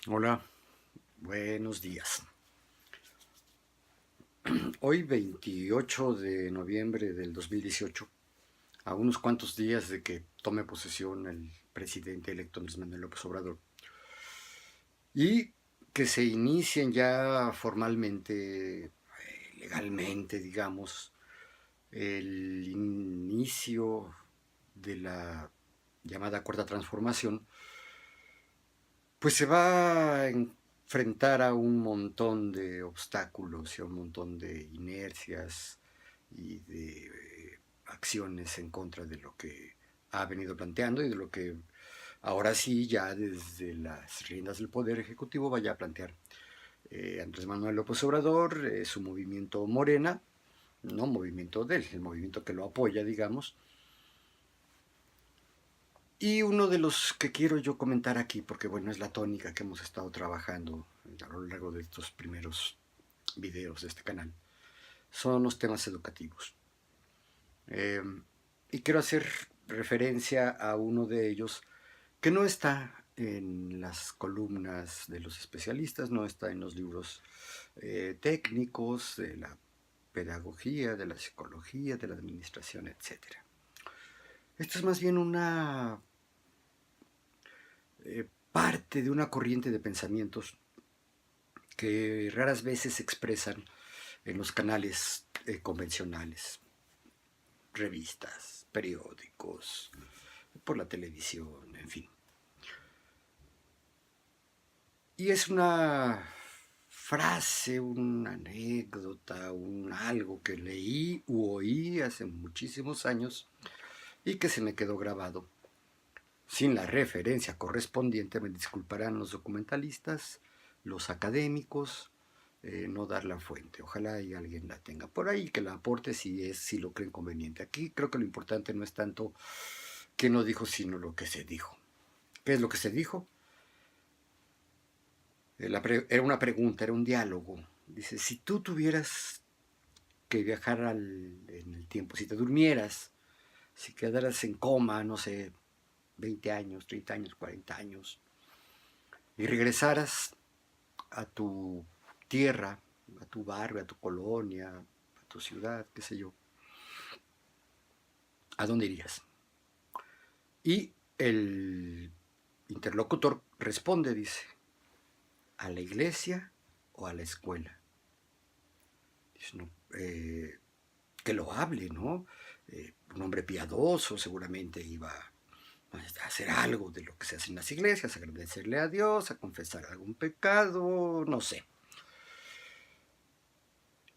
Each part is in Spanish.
Hola, buenos días. Hoy 28 de noviembre del 2018, a unos cuantos días de que tome posesión el presidente electo Andrés Manuel López Obrador y que se inicien ya formalmente, legalmente, digamos, el inicio de la llamada Cuarta Transformación, pues se va a enfrentar a un montón de obstáculos y a un montón de inercias y de acciones en contra de lo que ha venido planteando y de lo que ahora sí ya desde las riendas del Poder Ejecutivo vaya a plantear Andrés Manuel López Obrador, su movimiento Morena, no movimiento de él, el movimiento que lo apoya, digamos. Y uno de los que quiero yo comentar aquí, porque bueno, es la tónica que hemos estado trabajando a lo largo de estos primeros videos de este canal, son los temas educativos. Eh, y quiero hacer referencia a uno de ellos que no está en las columnas de los especialistas, no está en los libros técnicos de la pedagogía, de la psicología, de la administración, etcétera. Esto es más bien una parte de una corriente de pensamientos que raras veces se expresan en los canales convencionales, revistas, periódicos, por la televisión, en fin. Y es una frase, una anécdota, un algo que leí u oí hace muchísimos años y que se me quedó grabado. Sin la referencia correspondiente, me disculparán los documentalistas, los académicos, no dar la fuente. Ojalá y alguien la tenga por ahí, que la aporte si lo creen conveniente. Aquí creo que lo importante no es tanto qué no dijo, sino lo que se dijo. ¿Qué es lo que se dijo? Era una pregunta, era un diálogo. Dice, si tú tuvieras que viajar en el tiempo, si te durmieras, si quedaras en coma, no sé, 20 años, 30 años, 40 años, y regresaras a tu tierra, a tu barrio, a tu colonia, a tu ciudad, qué sé yo, ¿a dónde irías? Y el interlocutor responde, dice, ¿a la iglesia o a la escuela? Dice, no, que lo hable, ¿no? Un hombre piadoso seguramente iba a hacer algo de lo que se hace en las iglesias, agradecerle a Dios, a confesar algún pecado, no sé.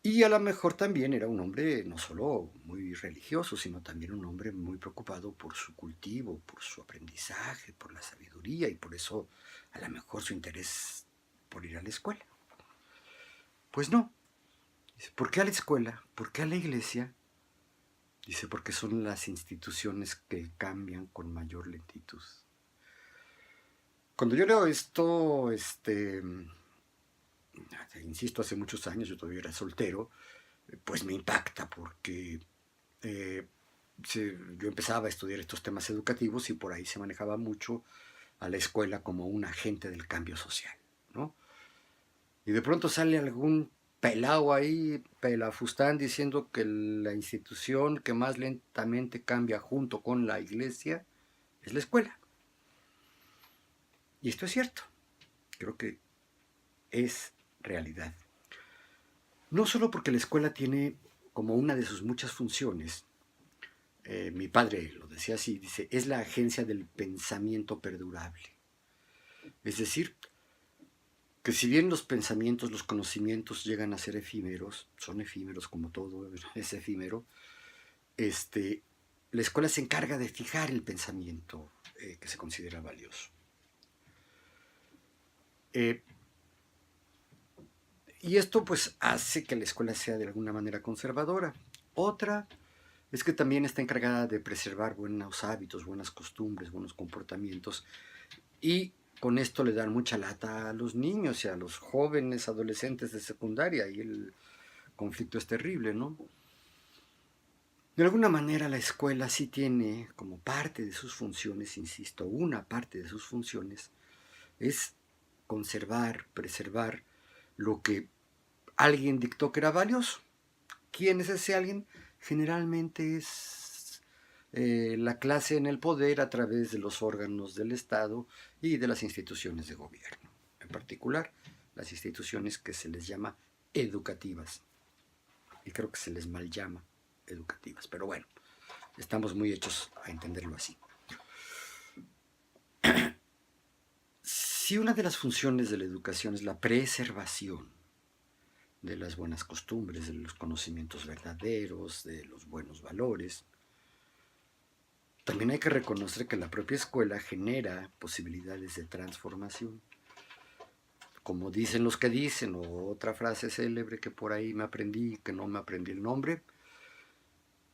Y a lo mejor también era un hombre no solo muy religioso, sino también un hombre muy preocupado por su cultivo, por su aprendizaje, por la sabiduría y por eso a lo mejor su interés por ir a la escuela. Pues no. Dice, ¿por qué a la escuela? ¿Por qué a la iglesia? Dice, porque son las instituciones que cambian con mayor lentitud. Cuando yo leo esto, insisto, hace muchos años, yo todavía era soltero, pues me impacta porque eh, yo empezaba a estudiar estos temas educativos y por ahí se manejaba mucho a la escuela como un agente del cambio social, ¿no? Y de pronto sale algún pelao ahí, pelafustán, diciendo que la institución que más lentamente cambia junto con la iglesia es la escuela. Y esto es cierto, creo que es realidad. No solo porque la escuela tiene como una de sus muchas funciones, mi padre lo decía así, dice, es la agencia del pensamiento perdurable. Es decir, que si bien los pensamientos, los conocimientos llegan a ser efímeros, son efímeros como todo es efímero, este, la escuela se encarga de fijar el pensamiento que se considera valioso. Eh, y esto pues hace que la escuela sea de alguna manera conservadora. Otra es que también está encargada de preservar buenos hábitos, buenas costumbres, buenos comportamientos y con esto le dan mucha lata a los niños y a los jóvenes adolescentes de secundaria y el conflicto es terrible, ¿no? De alguna manera la escuela sí tiene como parte de sus funciones, insisto, una parte de sus funciones es conservar, preservar lo que alguien dictó que era valioso. ¿Quién es ese alguien? Generalmente es la clase en el poder a través de los órganos del Estado y de las instituciones de gobierno. En particular, las instituciones que se les llama educativas. Y creo que se les mal llama educativas. Pero bueno, estamos muy hechos a entenderlo así. Si una de las funciones de la educación es la preservación de las buenas costumbres, de los conocimientos verdaderos, de los buenos valores, también hay que reconocer que la propia escuela genera posibilidades de transformación. Como dicen los que dicen, o otra frase célebre que por ahí me aprendí, que no me aprendí el nombre,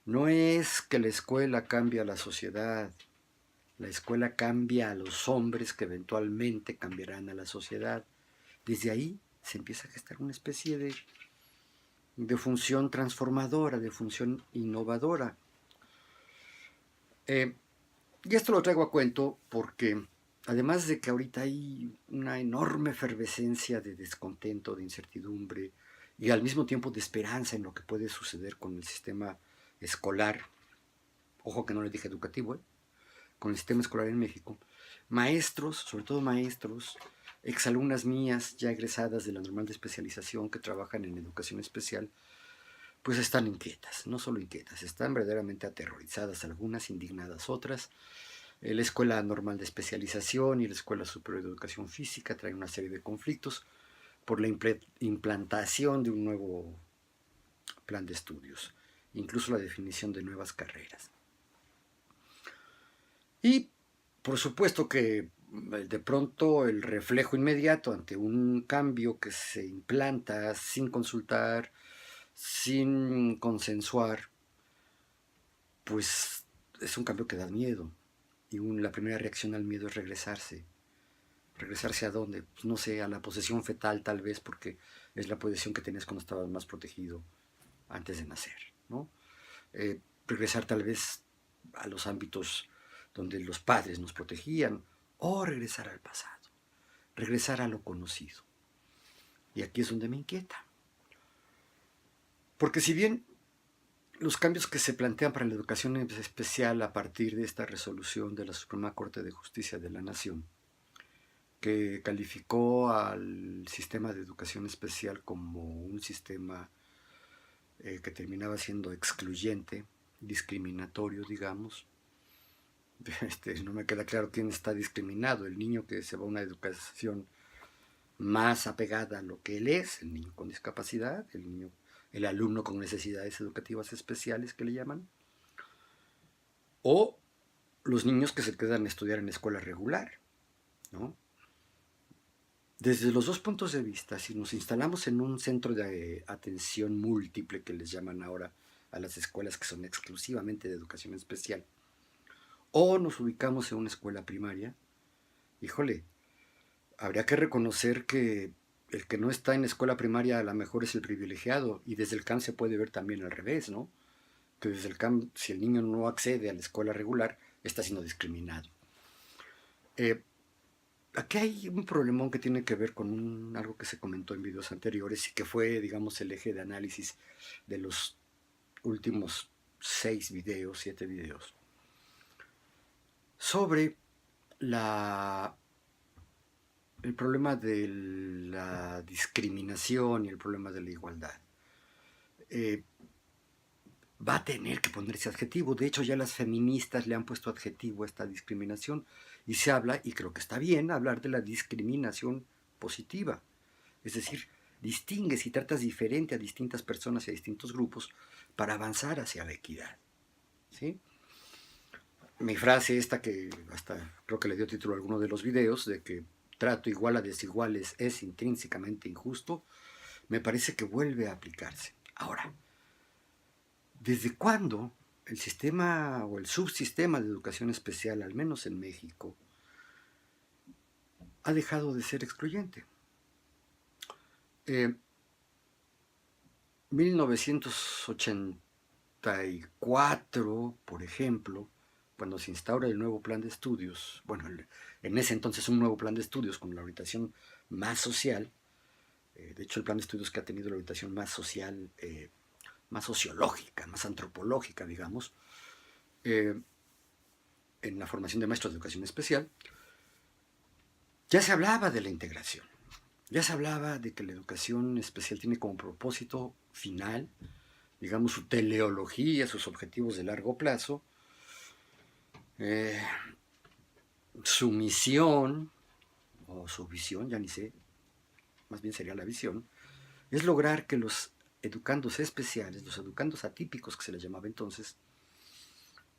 no es que la escuela cambie a la sociedad, la escuela cambia a los hombres que eventualmente cambiarán a la sociedad. Desde ahí se empieza a gestar una especie de función transformadora, de función innovadora. Y esto lo traigo a cuento porque, además de que ahorita hay una enorme efervescencia de descontento, de incertidumbre y al mismo tiempo de esperanza en lo que puede suceder con el sistema escolar, ojo que no le dije educativo, con el sistema escolar en México, maestros, sobre todo maestros, exalumnas mías ya egresadas de la normal de especialización que trabajan en educación especial, pues están inquietas, no solo inquietas, están verdaderamente aterrorizadas, algunas indignadas, otras. La Escuela Normal de Especialización y la Escuela Superior de Educación Física traen una serie de conflictos por la implantación de un nuevo plan de estudios, incluso la definición de nuevas carreras. Y por supuesto que de pronto el reflejo inmediato ante un cambio que se implanta sin consultar, sin consensuar, pues es un cambio que da miedo. Y la primera reacción al miedo es regresarse. ¿Regresarse a dónde? Pues no sé, a la posesión fetal tal vez, porque es la posición que tenías cuando estabas más protegido antes de nacer, ¿no? Regresar tal vez a los ámbitos donde los padres nos protegían, o regresar al pasado, regresar a lo conocido. Y aquí es donde me inquieta. Porque si bien los cambios que se plantean para la educación especial a partir de esta resolución de la Suprema Corte de Justicia de la Nación, que calificó al sistema de educación especial como un sistema que terminaba siendo excluyente, discriminatorio, digamos. No me queda claro quién está discriminado, el niño que se va a una educación más apegada a lo que él es, el niño con discapacidad, el alumno con necesidades educativas especiales que le llaman, o los niños que se quedan a estudiar en escuela regular, ¿no? Desde los dos puntos de vista, si nos instalamos en un centro de atención múltiple, que les llaman ahora a las escuelas que son exclusivamente de educación especial, o nos ubicamos en una escuela primaria, híjole, habría que reconocer que el que no está en escuela primaria a lo mejor es el privilegiado, y desde el CAM se puede ver también al revés, ¿no? Que desde el CAM, si el niño no accede a la escuela regular, está siendo discriminado. Aquí hay un problemón que tiene que ver con algo que se comentó en videos anteriores y que fue, digamos, el eje de análisis de los últimos 7 videos, sobre el problema de la discriminación y el problema de la igualdad. Va a tener que ponerse adjetivo. De hecho, ya las feministas le han puesto adjetivo a esta discriminación y se habla, y creo que está bien, hablar de la discriminación positiva. Es decir, distingues y tratas diferente a distintas personas y a distintos grupos para avanzar hacia la equidad. ¿Sí? Mi frase esta, que hasta creo que le dio título a alguno de los videos, de que trato igual a desiguales es intrínsecamente injusto, me parece que vuelve a aplicarse. Ahora, ¿desde cuándo el sistema o el subsistema de educación especial, al menos en México, ha dejado de ser excluyente? 1984, por ejemplo, cuando se instaura el nuevo plan de estudios, bueno, en ese entonces un nuevo plan de estudios con la orientación más social, de hecho el plan de estudios que ha tenido la orientación más social, más sociológica, más antropológica, digamos, en la formación de maestros de educación especial, ya se hablaba de la integración, ya se hablaba de que la educación especial tiene como propósito final, digamos, su teleología, sus objetivos de largo plazo, su misión, o su visión, ya ni sé, más bien sería la visión, es lograr que los educandos especiales, los educandos atípicos que se les llamaba entonces,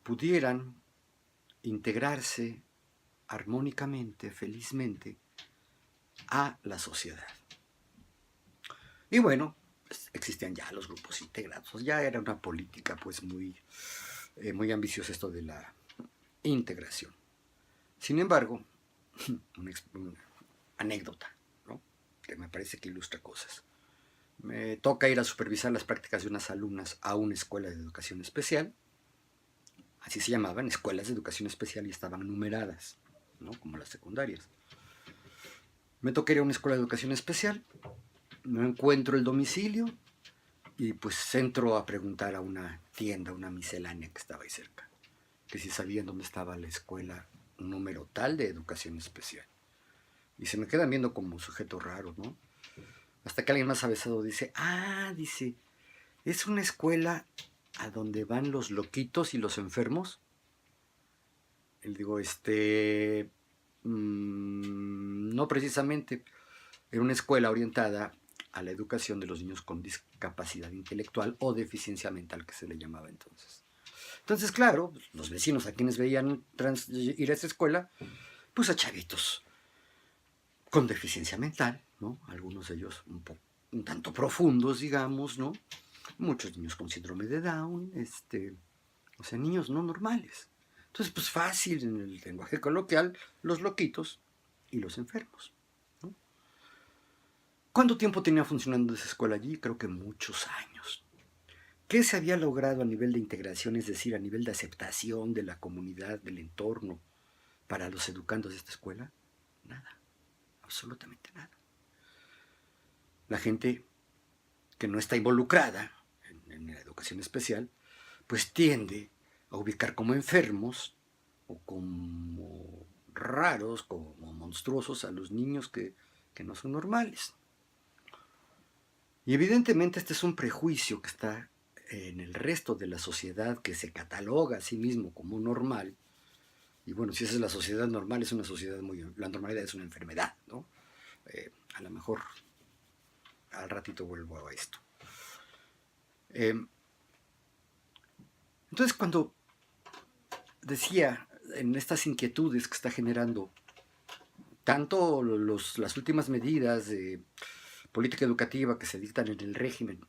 pudieran integrarse armónicamente, felizmente, a la sociedad. Y bueno, pues, existían ya los grupos integrados, ya era una política pues muy ambiciosa esto de la integración. Sin embargo, una anécdota, ¿no?, que me parece que ilustra cosas. Me toca ir a supervisar las prácticas de unas alumnas a una escuela de educación especial, así se llamaban, escuelas de educación especial, y estaban numeradas, ¿no?, como las secundarias. Me toca ir a una escuela de educación especial, no encuentro el domicilio y pues entro a preguntar a una tienda, una miscelánea que estaba ahí cerca, que si sabían dónde estaba la escuela número tal de educación especial. Y se me quedan viendo como un sujeto raro, ¿no? Hasta que alguien más avesado dice, dice, es una escuela a donde van los loquitos y los enfermos. Y digo, no precisamente. Era una escuela orientada a la educación de los niños con discapacidad intelectual o deficiencia mental, que se le llamaba entonces. Entonces, claro, los vecinos a quienes veían ir a esa escuela, pues a chavitos con deficiencia mental, ¿no? Algunos de ellos un tanto profundos, digamos, ¿no? Muchos niños con síndrome de Down, o sea, niños no normales. Entonces, pues fácil, en el lenguaje coloquial, los loquitos y los enfermos, ¿no? ¿Cuánto tiempo tenía funcionando esa escuela allí? Creo que muchos años. ¿Qué se había logrado a nivel de integración, es decir, a nivel de aceptación de la comunidad, del entorno, para los educandos de esta escuela? Nada, absolutamente nada. La gente que no está involucrada en la educación especial, pues tiende a ubicar como enfermos o como raros, como monstruosos a los niños que no son normales. Y evidentemente este es un prejuicio que está en el resto de la sociedad, que se cataloga a sí mismo como normal. Y bueno, si esa es la sociedad normal, es una sociedad la normalidad es una enfermedad, ¿no? A lo mejor al ratito vuelvo a esto. Entonces, cuando decía en estas inquietudes que está generando tanto las últimas medidas de política educativa que se dictan en el régimen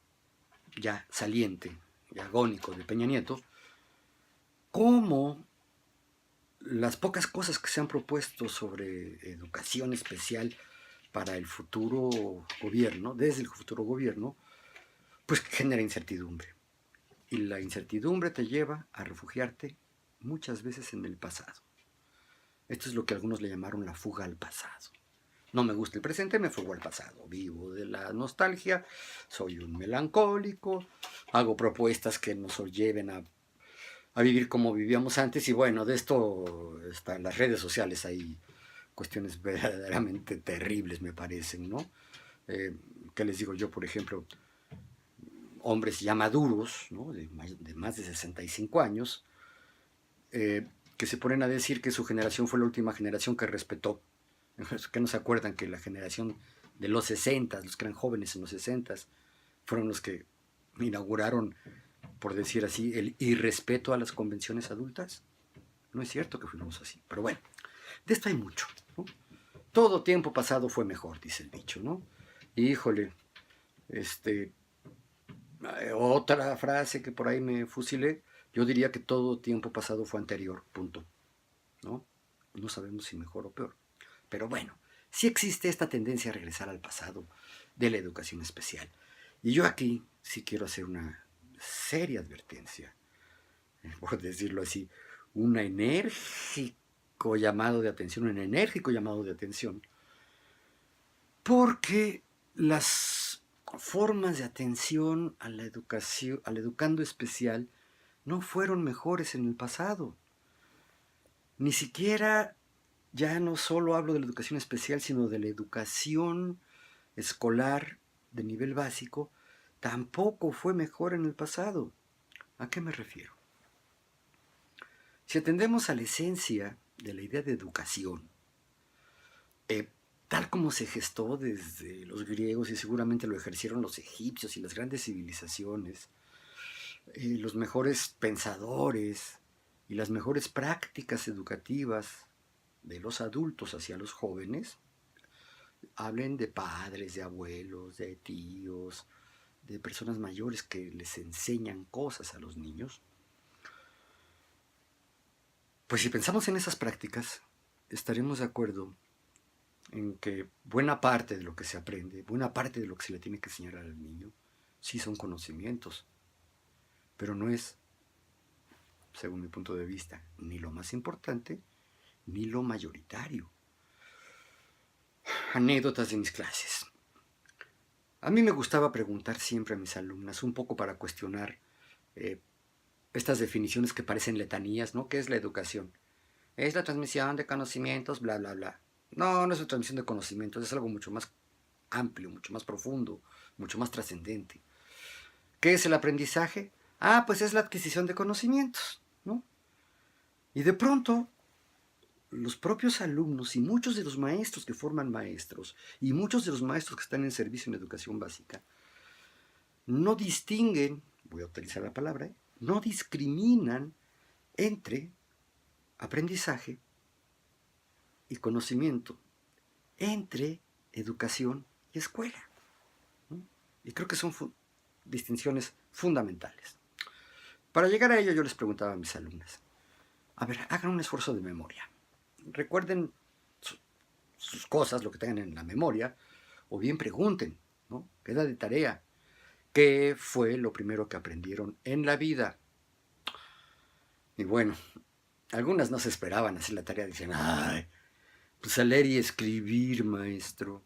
ya saliente y agónico de Peña Nieto, como las pocas cosas que se han propuesto sobre educación especial para el futuro gobierno, desde el futuro gobierno, pues genera incertidumbre. Y la incertidumbre te lleva a refugiarte muchas veces en el pasado. Esto es lo que algunos le llamaron la fuga al pasado. No me gusta el presente, me fugo al pasado. Vivo de la nostalgia, soy un melancólico, hago propuestas que nos lleven a vivir como vivíamos antes. Y bueno, de esto están las redes sociales, hay cuestiones verdaderamente terribles, me parecen, ¿no? ¿Qué les digo yo? Por ejemplo, hombres ya maduros, ¿no?, de más de 65 años, que se ponen a decir que su generación fue la última generación que respetó. Que no se acuerdan que la generación de los 60, los que eran jóvenes en los 60, fueron los que inauguraron, por decir así, el irrespeto a las convenciones adultas. No es cierto que fuimos así, pero bueno, de esto hay mucho, ¿no? Todo tiempo pasado fue mejor, dice el dicho, ¿no? Híjole, otra frase que por ahí me fusilé, yo diría que todo tiempo pasado fue anterior, punto, ¿no? No sabemos si mejor o peor. Pero bueno, sí existe esta tendencia a regresar al pasado de la educación especial. Y yo aquí sí quiero hacer una seria advertencia, por decirlo así, un enérgico llamado de atención, un enérgico llamado de atención, porque las formas de atención a la educación, al educando especial, no fueron mejores en el pasado. Ni siquiera, ya no solo hablo de la educación especial, sino de la educación escolar de nivel básico, tampoco fue mejor en el pasado. ¿A qué me refiero? Si atendemos a la esencia de la idea de educación, eh, tal como se gestó desde los griegos y seguramente lo ejercieron los egipcios y las grandes civilizaciones, los mejores pensadores y las mejores prácticas educativas de los adultos hacia los jóvenes, hablen de padres, de abuelos, de tíos, de personas mayores que les enseñan cosas a los niños, pues si pensamos en esas prácticas, estaremos de acuerdo en que buena parte de lo que se aprende, buena parte de lo que se le tiene que enseñar al niño, sí son conocimientos, pero no es, según mi punto de vista, ni lo más importante, ni lo mayoritario. Anécdotas de mis clases. A mí me gustaba preguntar siempre a mis alumnas, un poco para cuestionar eh, estas definiciones que parecen letanías, ¿no? ¿Qué es la educación? Es la transmisión de conocimientos, bla, bla, bla. No, no es una transmisión de conocimientos, es algo mucho más amplio, mucho más profundo, mucho más trascendente. ¿Qué es el aprendizaje? Ah, pues es la adquisición de conocimientos, ¿no? Y de pronto, los propios alumnos y muchos de los maestros que forman maestros y muchos de los maestros que están en servicio en educación básica no distinguen, voy a utilizar la palabra, no discriminan entre aprendizaje y conocimiento, entre educación y escuela, ¿no? Y creo que son distinciones fundamentales. Para llegar a ello yo les preguntaba a mis alumnas, a ver, hagan un esfuerzo de memoria. Recuerden sus cosas, lo que tengan en la memoria, o bien pregunten, ¿no? Queda de tarea. ¿Qué fue lo primero que aprendieron en la vida? Y bueno, algunas no se esperaban hacer la tarea, dicen, ay, pues a leer y escribir, maestro.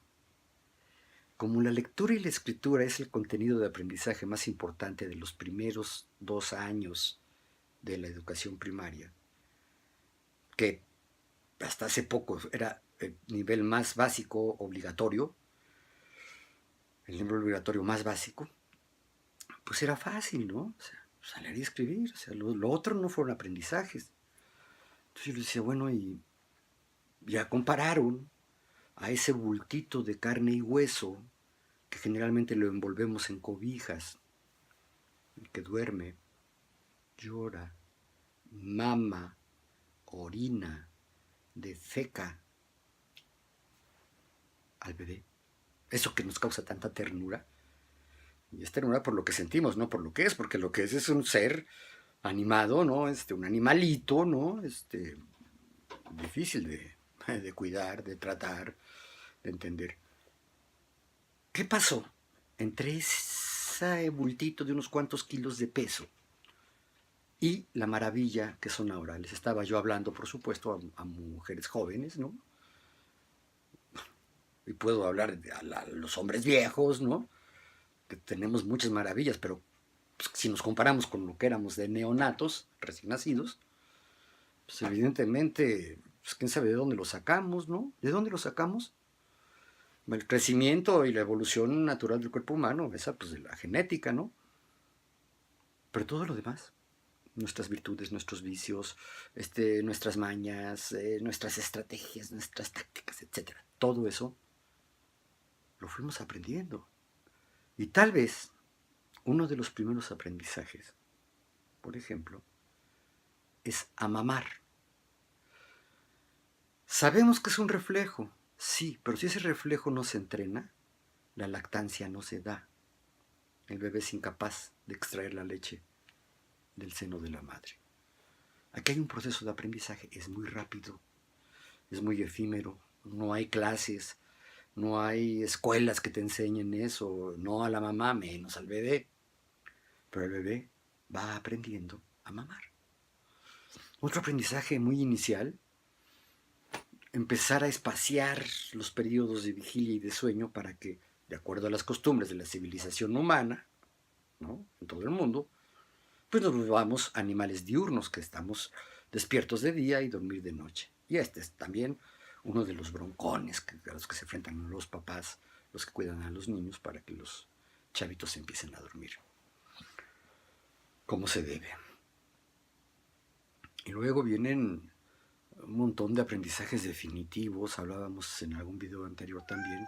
Como la lectura y la escritura es el contenido de aprendizaje más importante de los primeros 2 años de la educación primaria, que hasta hace poco era el nivel más básico obligatorio, el nivel obligatorio más básico, pues era fácil, ¿no? O sea, pues leer y escribir, o sea, lo otro no fueron aprendizajes. Entonces yo les decía, bueno, y ya compararon a ese bultito de carne y hueso que generalmente lo envolvemos en cobijas, el que duerme, llora, mama, orina, defeca al bebé. Eso que nos causa tanta ternura. Y es ternura por lo que sentimos, no por lo que es, porque lo que es un ser animado, ¿no? Un animalito, ¿no? Difícil de cuidar, de tratar, de entender. ¿Qué pasó entre ese bultito de unos cuantos kilos de peso y la maravilla que son ahora? Les estaba yo hablando, por supuesto, a mujeres jóvenes, ¿no? Y puedo hablar a los hombres viejos, ¿no? Que tenemos muchas maravillas, pero pues, si nos comparamos con lo que éramos de neonatos, recién nacidos, pues evidentemente, pues quién sabe de dónde lo sacamos, ¿no? ¿De dónde lo sacamos? El crecimiento y la evolución natural del cuerpo humano, esa pues de la genética, ¿no? Pero todo lo demás, nuestras virtudes, nuestros vicios, nuestras mañas, nuestras estrategias, nuestras tácticas, etcétera, todo eso lo fuimos aprendiendo. Y tal vez uno de los primeros aprendizajes, por ejemplo, es a mamar. Sabemos que es un reflejo, sí, pero si ese reflejo no se entrena, la lactancia no se da. El bebé es incapaz de extraer la leche del seno de la madre. Aquí hay un proceso de aprendizaje, es muy rápido, es muy efímero, no hay clases, no hay escuelas que te enseñen eso, no a la mamá, menos al bebé. Pero el bebé va aprendiendo a mamar. Otro aprendizaje muy inicial, empezar a espaciar los periodos de vigilia y de sueño para que, de acuerdo a las costumbres de la civilización humana, ¿no?, en todo el mundo, pues nos volvamos animales diurnos, que estamos despiertos de día y dormir de noche. Y este es también uno de los broncones a los que se enfrentan los papás, los que cuidan a los niños, para que los chavitos empiecen a dormir como se debe. Y luego vienen un montón de aprendizajes definitivos. Hablábamos en algún video anterior también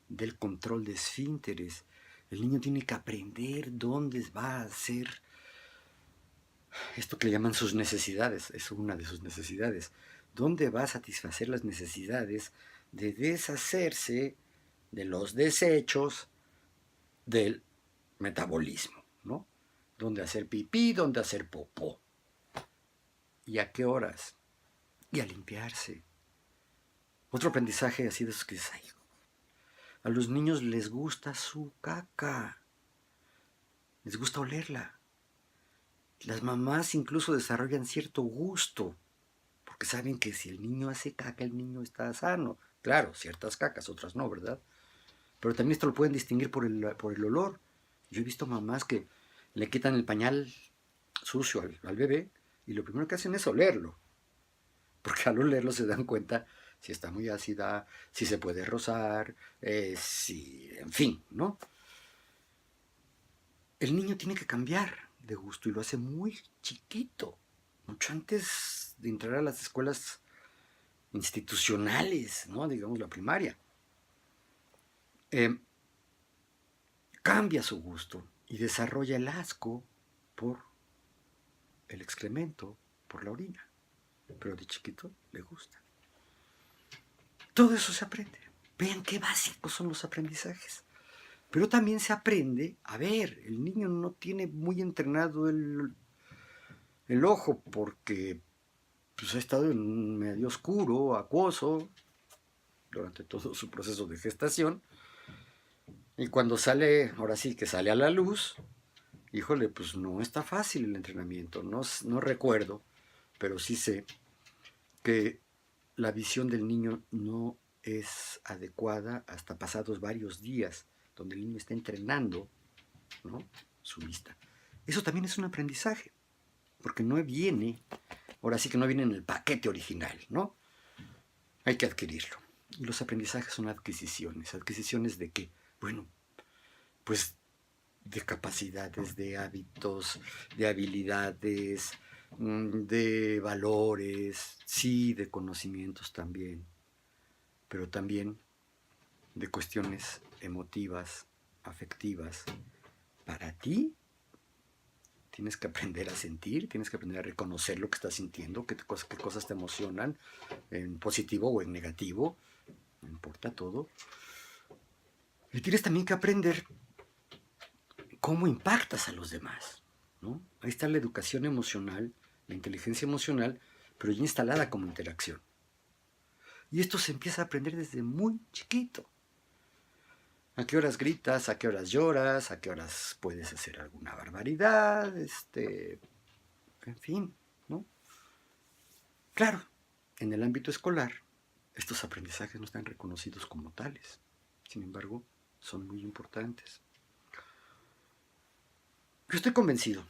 del control de esfínteres. El niño tiene que aprender dónde va a hacer esto que le llaman sus necesidades. Es una de sus necesidades. ¿Dónde va a satisfacer las necesidades de deshacerse de los desechos del metabolismo, ¿no? ¿Dónde hacer pipí? ¿Dónde hacer popó? ¿Y a qué horas? Y a limpiarse. Otro aprendizaje así de esos que dices, ay, a los niños les gusta su caca, les gusta olerla. Las mamás incluso desarrollan cierto gusto, porque saben que si el niño hace caca, el niño está sano. Claro, ciertas cacas, otras no, ¿verdad? Pero también esto lo pueden distinguir por el olor. Yo he visto mamás que le quitan el pañal sucio al bebé y lo primero que hacen es olerlo, porque al olerlo se dan cuenta si está muy ácida, si se puede rozar, si, en fin, ¿no? El niño tiene que cambiar de gusto y lo hace muy chiquito, mucho antes de entrar a las escuelas institucionales, ¿no? Digamos la primaria. Cambia su gusto y desarrolla el asco por el excremento, por la orina, pero de chiquito le gusta. Todo eso se aprende. Vean qué básicos son los aprendizajes. Pero también se aprende, a ver, el niño no tiene muy entrenado el ojo porque pues, ha estado en un medio oscuro, acuoso, durante todo su proceso de gestación. Y cuando sale, ahora sí que sale a la luz, híjole, pues no está fácil el entrenamiento. No recuerdo, pero sí sé que la visión del niño no es adecuada hasta pasados varios días, donde el niño está entrenando, ¿no?, su vista. Eso también es un aprendizaje, porque no viene, ahora sí que no viene en el paquete original, ¿no? Hay que adquirirlo. Y los aprendizajes son adquisiciones. ¿Adquisiciones de qué? Bueno, pues de capacidades, de hábitos, de habilidades, de valores, sí, de conocimientos también, pero también de cuestiones emotivas, afectivas. Para ti tienes que aprender a sentir, tienes que aprender a reconocer lo que estás sintiendo, qué cosas te emocionan, en positivo o en negativo, no importa todo. Y tienes también que aprender cómo impactas a los demás, ¿no? Ahí está la educación emocional, la inteligencia emocional, pero ya instalada como interacción. Y esto se empieza a aprender desde muy chiquito. ¿A qué horas gritas? ¿A qué horas lloras? ¿A qué horas puedes hacer alguna barbaridad? En fin, ¿no? Claro, en el ámbito escolar, estos aprendizajes no están reconocidos como tales. Sin embargo, son muy importantes. Yo estoy convencido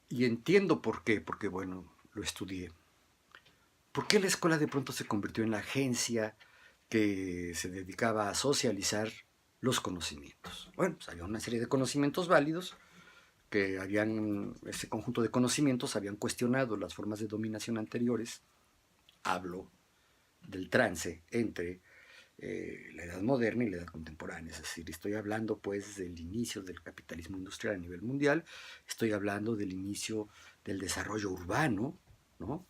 y entiendo por qué, porque bueno, lo estudié. ¿Por qué la escuela de pronto se convirtió en la agencia que se dedicaba a socializar los conocimientos? Bueno, pues había una serie de conocimientos válidos que ese conjunto de conocimientos habían cuestionado las formas de dominación anteriores. Hablo del trance entre la edad moderna y la edad contemporánea. Es decir, estoy hablando pues del inicio del capitalismo industrial a nivel mundial, estoy hablando del inicio del desarrollo urbano, ¿no?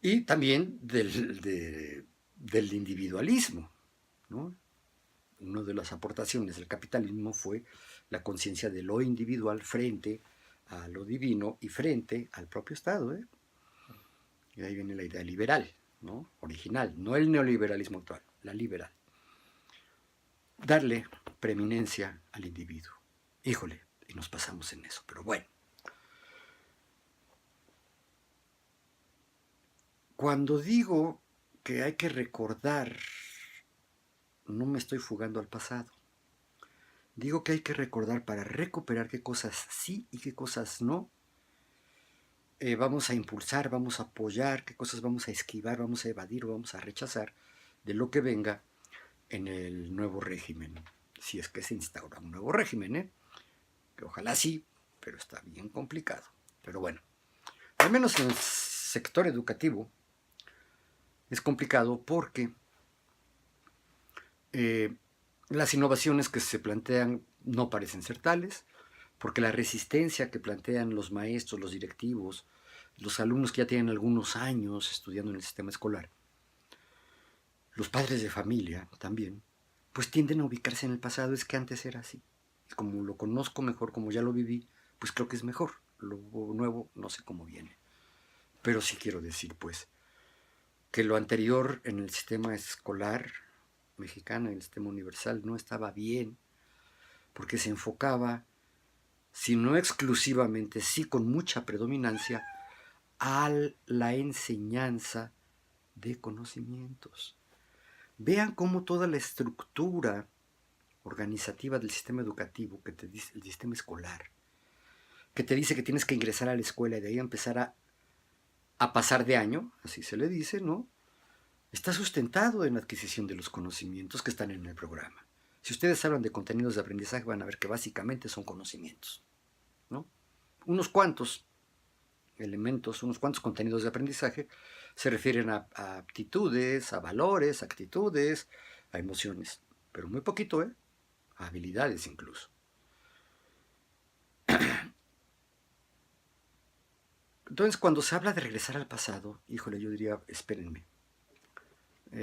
Y también del individualismo, ¿no? Una de las aportaciones del capitalismo fue la conciencia de lo individual frente a lo divino y frente al propio Estado, ¿eh? Y de ahí viene la idea liberal, ¿no? Original, no el neoliberalismo actual, la liberal. Darle preeminencia al individuo. Híjole, y nos pasamos en eso, pero bueno. Cuando digo que hay que recordar, no me estoy fugando al pasado. Digo que hay que recordar para recuperar qué cosas sí y qué cosas no. Vamos a impulsar, vamos a apoyar, qué cosas vamos a esquivar, vamos a evadir o vamos a rechazar de lo que venga en el nuevo régimen. Si es que se instaura un nuevo régimen, que ojalá sí, pero está bien complicado. Pero bueno, al menos en el sector educativo es complicado porque las innovaciones que se plantean no parecen ser tales, porque la resistencia que plantean los maestros, los directivos, los alumnos que ya tienen algunos años estudiando en el sistema escolar, los padres de familia también, pues tienden a ubicarse en el pasado. Es que antes era así. Y como lo conozco mejor, como ya lo viví, pues creo que es mejor. Lo nuevo no sé cómo viene. Pero sí quiero decir, pues, que lo anterior en el sistema escolar mexicano, en el sistema universal, no estaba bien, porque se enfocaba, si no exclusivamente, sí con mucha predominancia, a la enseñanza de conocimientos. Vean cómo toda la estructura organizativa del sistema educativo, que te dice el sistema escolar, que te dice que tienes que ingresar a la escuela y de ahí empezar a pasar de año, así se le dice, ¿no? Está sustentado en la adquisición de los conocimientos que están en el programa. Si ustedes hablan de contenidos de aprendizaje, van a ver que básicamente son conocimientos, ¿no? Unos cuantos elementos, unos cuantos contenidos de aprendizaje se refieren a aptitudes, a valores, a actitudes, a emociones, pero muy poquito, a habilidades incluso. Entonces, cuando se habla de regresar al pasado, híjole, yo diría, espérenme,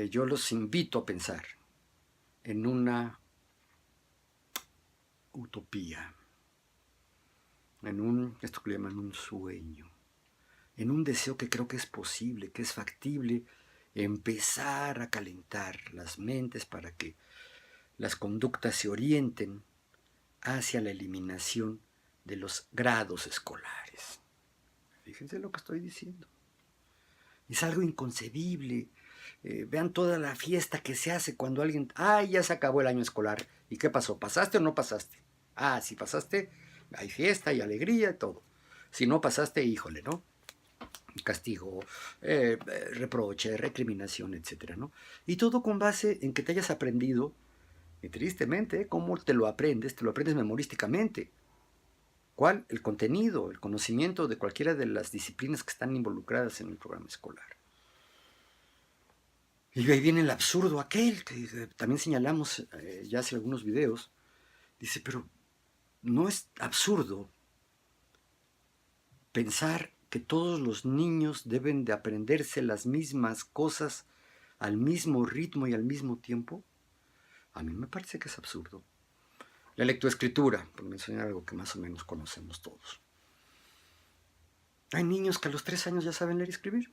yo los invito a pensar en una utopía, esto que le llaman un sueño, en un deseo que creo que es posible, que es factible, empezar a calentar las mentes para que las conductas se orienten hacia la eliminación de los grados escolares. Fíjense lo que estoy diciendo. Es algo inconcebible. Vean toda la fiesta que se hace cuando alguien... ¡Ay, ya se acabó el año escolar! ¿Y qué pasó? ¿Pasaste o no pasaste? Ah, si pasaste, hay fiesta y alegría y todo. Si no pasaste, híjole, ¿no? Castigo, reproche, recriminación, etcétera, ¿no? Y todo con base en que te hayas aprendido, y tristemente, ¿cómo te lo aprendes? Te lo aprendes memorísticamente. ¿Cuál? El contenido, el conocimiento de cualquiera de las disciplinas que están involucradas en el programa escolar. Y ahí viene el absurdo aquel que también señalamos ya hace algunos videos. Dice, pero no es absurdo pensar que todos los niños deben de aprenderse las mismas cosas al mismo ritmo y al mismo tiempo. A mí me parece que es absurdo. La lectoescritura, por mencionar algo que más o menos conocemos todos. Hay niños que a los 3 años ya saben leer y escribir.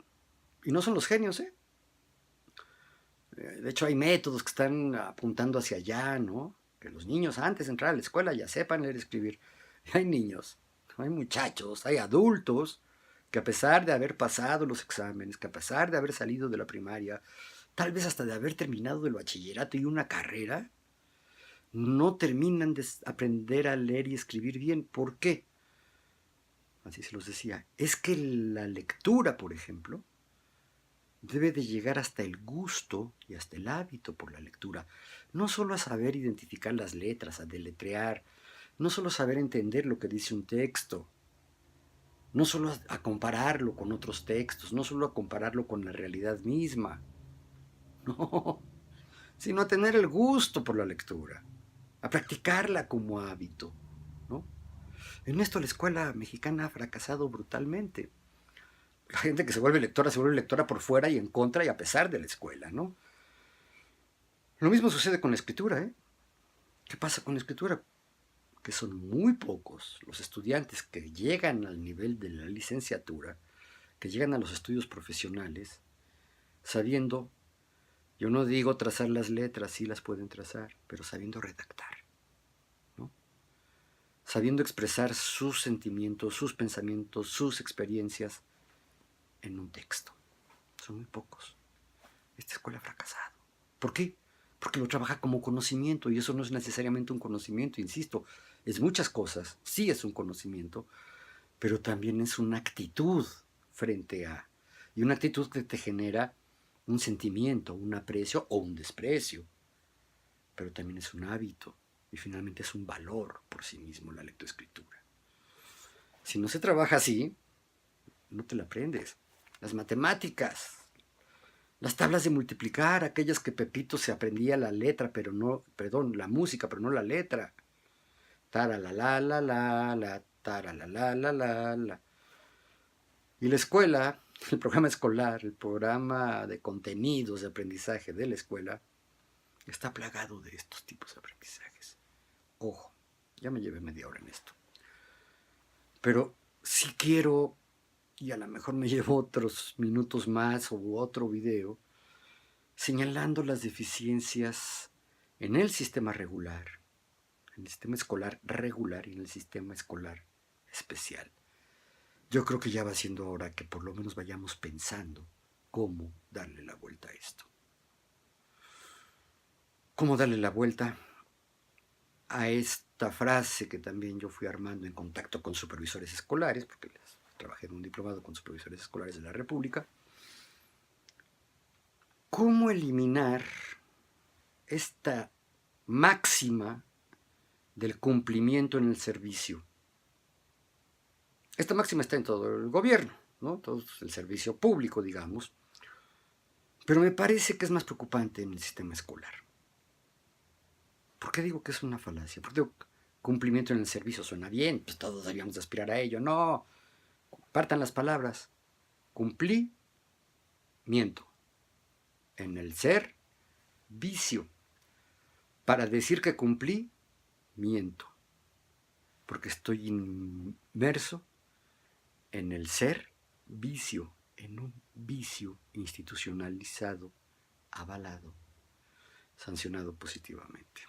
Y no son los genios, ¿eh? De hecho, hay métodos que están apuntando hacia allá, ¿no? Que los niños antes de entrar a la escuela ya sepan leer y escribir. Y hay niños, hay muchachos, hay adultos que a pesar de haber pasado los exámenes, que a pesar de haber salido de la primaria, tal vez hasta de haber terminado el bachillerato y una carrera, no terminan de aprender a leer y escribir bien. ¿Por qué? Así se los decía. Es que la lectura, por ejemplo, debe de llegar hasta el gusto y hasta el hábito por la lectura. No solo a saber identificar las letras, a deletrear, no solo a saber entender lo que dice un texto, no solo a compararlo con otros textos, no solo a compararlo con la realidad misma, no, sino a tener el gusto por la lectura, a practicarla como hábito, ¿no? En esto la escuela mexicana ha fracasado brutalmente. La gente que se vuelve lectora por fuera y en contra y a pesar de la escuela, ¿no? Lo mismo sucede con la escritura, ¿eh? ¿Qué pasa con la escritura? Que son muy pocos los estudiantes que llegan al nivel de la licenciatura, que llegan a los estudios profesionales, sabiendo, yo no digo trazar las letras, sí las pueden trazar, pero sabiendo redactar, ¿no? Sabiendo expresar sus sentimientos, sus pensamientos, sus experiencias en un texto. son muy pocos. Esta escuela ha fracasado. ¿Por qué? Porque lo trabaja como conocimiento y eso no es necesariamente un conocimiento, insisto, es muchas cosas, sí es un conocimiento, pero también es una actitud frente a, y una actitud que te genera un sentimiento, un aprecio o un desprecio, pero también es un hábito y finalmente es un valor por sí mismo la lectoescritura. Si no se trabaja así, no te la aprendes. Las matemáticas, las tablas de multiplicar, aquellas que Pepito se aprendía la letra, pero no, perdón, la música, pero no la letra. Tara la la la la la, tara la la la la la. Y la escuela, el programa escolar, el programa de contenidos de aprendizaje de la escuela, está plagado de estos tipos de aprendizajes. Ojo, ya me llevé media hora en esto. Pero si quiero, y a lo mejor me llevo otros minutos más o otro video, señalando las deficiencias en el sistema regular, en el sistema escolar regular y en el sistema escolar especial. Yo creo que ya va siendo hora que por lo menos vayamos pensando cómo darle la vuelta a esto. ¿Cómo darle la vuelta a esta frase que también yo fui armando en contacto con supervisores escolares, porque trabajé en un diplomado con supervisores escolares de la República? ¿Cómo eliminar esta máxima del cumplimiento en el servicio? Esta máxima está en todo el gobierno, ¿no? Todo el servicio público, digamos, pero me parece que es más preocupante en el sistema escolar. ¿Por qué digo que es una falacia? Porque digo, cumplimiento en el servicio suena bien, pues todos deberíamos aspirar a ello. No, partan las palabras. Cumplí, miento. En el ser, vicio. Para decir que cumplí, miento. Porque estoy inmerso en el ser, vicio, en un vicio institucionalizado, avalado, sancionado positivamente.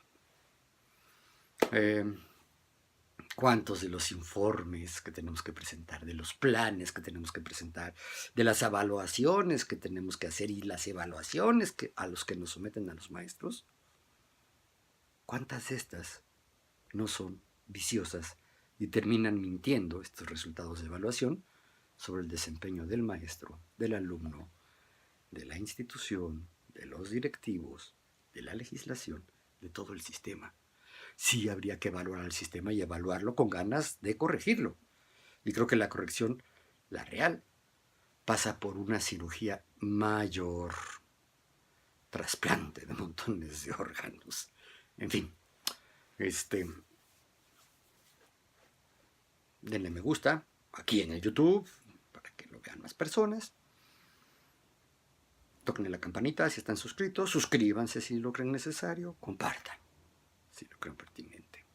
¿Cuántos de los informes que tenemos que presentar, de los planes que tenemos que presentar, de las evaluaciones que tenemos que hacer y las evaluaciones a los que nos someten a los maestros? ¿Cuántas de estas no son viciosas y terminan mintiendo estos resultados de evaluación sobre el desempeño del maestro, del alumno, de la institución, de los directivos, de la legislación, de todo el sistema? Sí habría que evaluar al sistema y evaluarlo con ganas de corregirlo. Y creo que la corrección, la real, pasa por una cirugía mayor, trasplante de montones de órganos. En fin, denle me gusta aquí en el YouTube para que lo vean más personas. Toquen la campanita si están suscritos, suscríbanse si lo creen necesario, compartan si lo creen pertinente.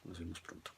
Nos vemos pronto.